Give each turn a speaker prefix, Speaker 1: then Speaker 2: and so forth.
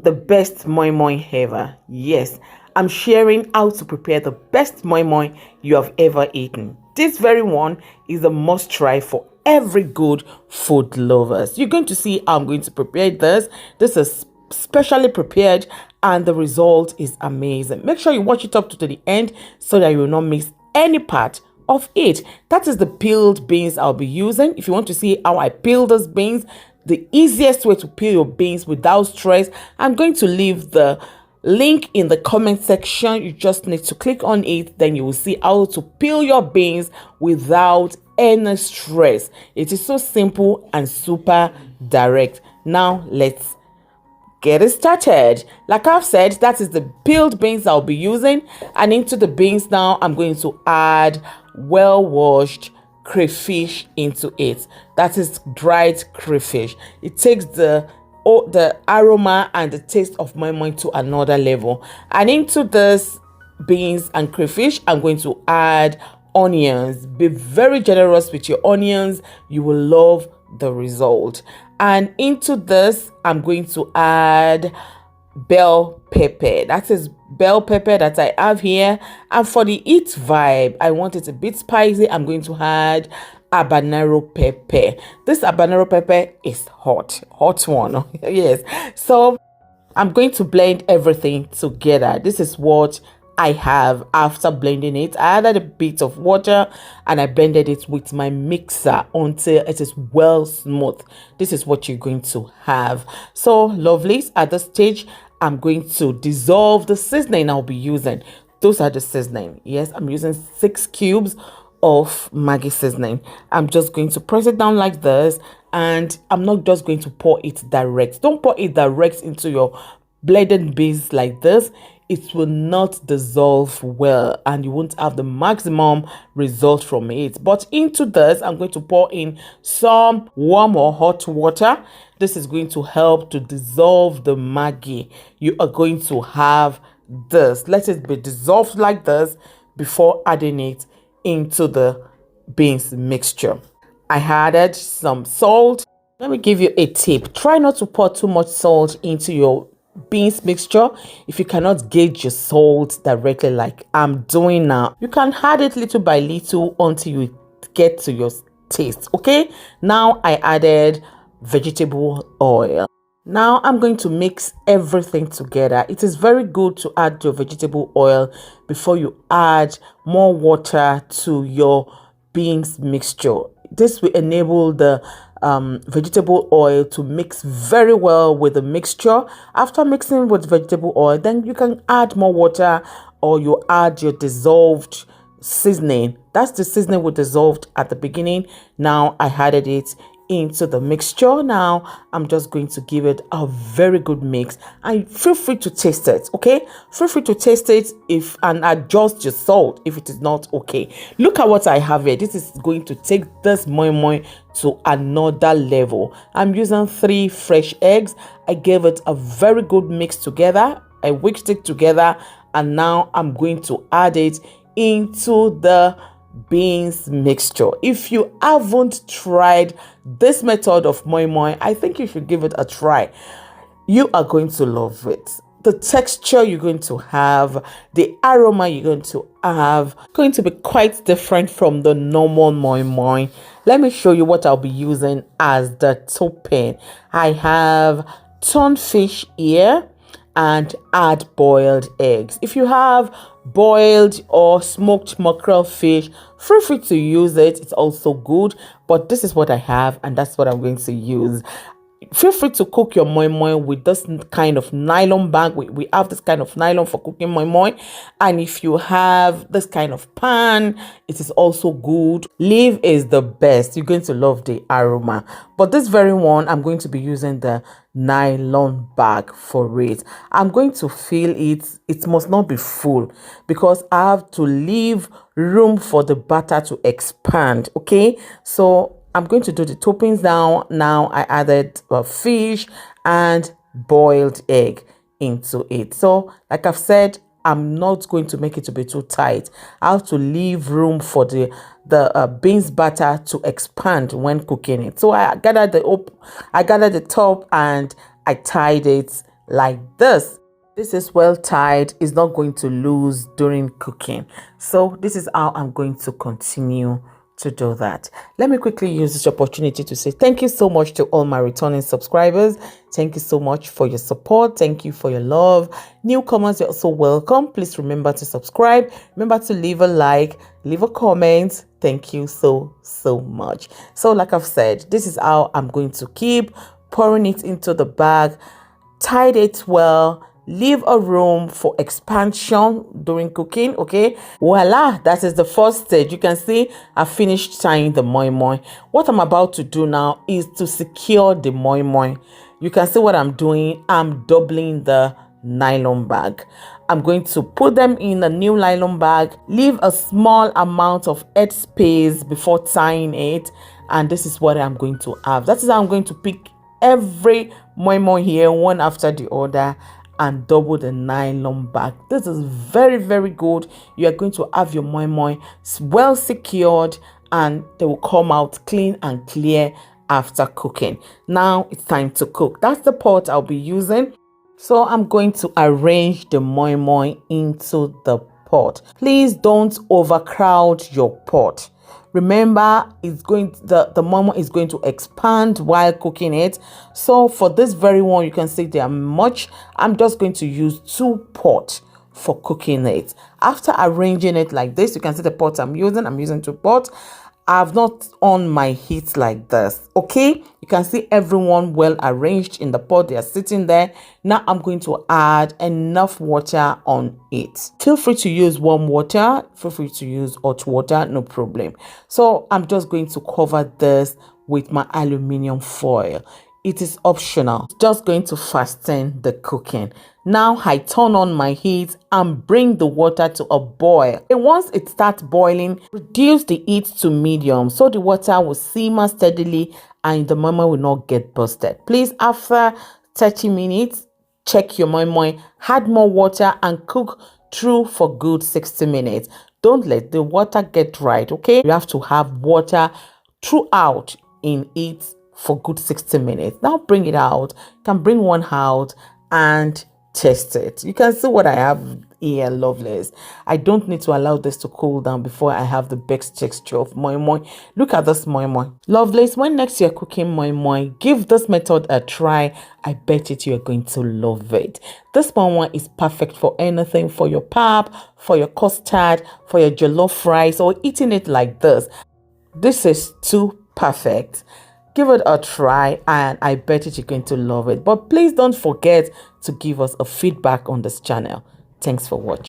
Speaker 1: the best moi moi ever. Yes, I'm sharing how to prepare the best moi moi you have ever eaten. This very one is a must try for every good food lovers. You're going to see how I'm going to prepare this. This is specially prepared and the result is amazing. Make sure you watch it up to the end so that you will not miss any part of it. That is the peeled beans I'll be using. If you want to see how I peel those beans, the easiest way to peel your beans without stress, I'm going to leave the link in the comment section. You just need to click on it, then you will see how to peel your beans without any stress. It is so simple and super direct. Now let's get it started. Like I've said, that is the peeled beans I'll be using, and into the beans now I'm going to add well washed crayfish into it. That is dried crayfish. It takes the aroma and the taste of moi moi to another level. And into this beans and crayfish, I'm going to add onions. Be very generous with your onions. You will love the result. And into this, I'm going to add bell pepper. That is bell pepper that I have here. And for the heat vibe, I want it a bit spicy. I'm going to add habanero pepper. This habanero pepper is hot one. Yes. So I'm going to blend everything together. This is what I have after blending it. I added a bit of water and I blended it with my mixer until it is well smooth. This is what you're going to have. So lovelies, at this stage, I'm going to dissolve the seasoning I'll be using. Those are the seasoning. Yes, I'm using 6 cubes of Maggi seasoning. I'm just going to press it down like this, and I'm not just going to pour it direct. Don't pour it direct into your blended beans like this. It will not dissolve well and you won't have the maximum result from it. But into this, I'm going to pour in some warm or hot water. This is going to help to dissolve the Maggi. You are going to have this. Let it be dissolved like this before adding it into the beans mixture. I added some salt. Let me give you a tip. Try not to pour too much salt into your beans mixture. If you cannot gauge your salt directly like I'm doing now, you can add it little by little until you get to your taste. Okay, now I added vegetable oil. Now I'm going to mix everything together. It is very good to add your vegetable oil before you add more water to your beans mixture. This will enable the vegetable oil to mix very well with the mixture. After mixing with vegetable oil, then you can add more water or you add your dissolved seasoning. That's the seasoning we dissolved at the beginning. Now I added it into the mixture. Now I'm just going to give it a very good mix, and feel free to taste it. Okay, feel free to taste it and adjust your salt if it is not okay. Look at what I have here. This is going to take this moi moi to another level. I'm using 3 fresh eggs. I gave it a very good mix together. I whisked it together, and now I'm going to add it into the beans mixture. If you haven't tried this method of moi moi, I think you should give it a try. You are going to love it. The texture you're going to have, the aroma you're going to have, going to be quite different from the normal moi moi. Let me show you what I'll be using as the topping. I have tonfish here and add boiled eggs. If you have boiled or smoked mackerel fish, feel free to use it. It's also good, but this is what I have and that's what I'm going to use. Feel free to cook your moi moi with this kind of nylon bag. We have this kind of nylon for cooking moi moi, and if you have this kind of pan, it is also good. Leaf is the best. You're going to love the aroma, but this very one, I'm going to be using the nylon bag for it. I'm going to fill it. It must not be full because I have to leave room for the batter to expand. Okay, so I'm going to do the toppings now. Now I added fish and boiled egg into it. So like I've said, I'm not going to make it to be too tight. I have to leave room for the beans batter to expand when cooking it. So I gathered the top and I tied it like this. This is well tied, it's not going to lose during cooking. So this is how I'm going to continue to do that. Let me quickly use this opportunity to say thank you so much to all my returning subscribers. Thank you so much for your support. Thank you for your love. Newcomers, you're also welcome. Please remember to subscribe. Remember to leave a like, leave a comment. Thank you so much. So like I've said, this is how I'm going to keep pouring it into the bag. Tied it well, leave a room for expansion during cooking. Okay, voila, that is the first stage. You can see I finished tying the moi moi. What I'm about to do now is to secure the moi moi. You can see what I'm doing. I'm doubling the nylon bag. I'm going to put them in a new nylon bag, leave a small amount of head space before tying it, and this is what I'm going to have. That is how I'm going to pick every moi moi here one after the other and double the nylon bag. This is very good. You are going to have your moi moi well secured and they will come out clean and clear after cooking. Now it's time to cook. That's the pot I'll be using. So I'm going to arrange the moi moi into the pot. Please don't overcrowd your pot. Remember, the moi moi is going to expand while cooking it. So for this very one, you can see they are much. I'm just going to use 2 pots for cooking it. After arranging it like this, you can see the pot I'm using 2 pots. I've not on my heat like this. Okay, you can see everyone well arranged in the pot. They are sitting there. Now I'm going to add enough water on it. Feel free to use warm water, feel free to use hot water, no problem. So I'm just going to cover this with my aluminium foil. It is optional. It's just going to fasten the cooking. Now I turn on my heat and bring the water to a boil. And once it starts boiling, reduce the heat to medium so the water will simmer steadily and the moi moi will not get busted. Please, after 30 minutes, check your moi moi, add more water and cook through for good 60 minutes. Don't let the water get dry, okay? You have to have water throughout in it for good 60 minutes. Now bring it out. You can bring one out and test it. You can see what I have here, lovelies. I don't need to allow this to cool down before I have the best texture of moi moi. Look at this moi moi. Lovelies, when next you're cooking moi moi, give this method a try. I bet it you're going to love it. This moi moi is perfect for anything, for your pap, for your custard, for your jollof rice, or eating it like this. This is too perfect. Give it a try and I bet you're going to love it. But please don't forget to give us a feedback on this channel. Thanks for watching.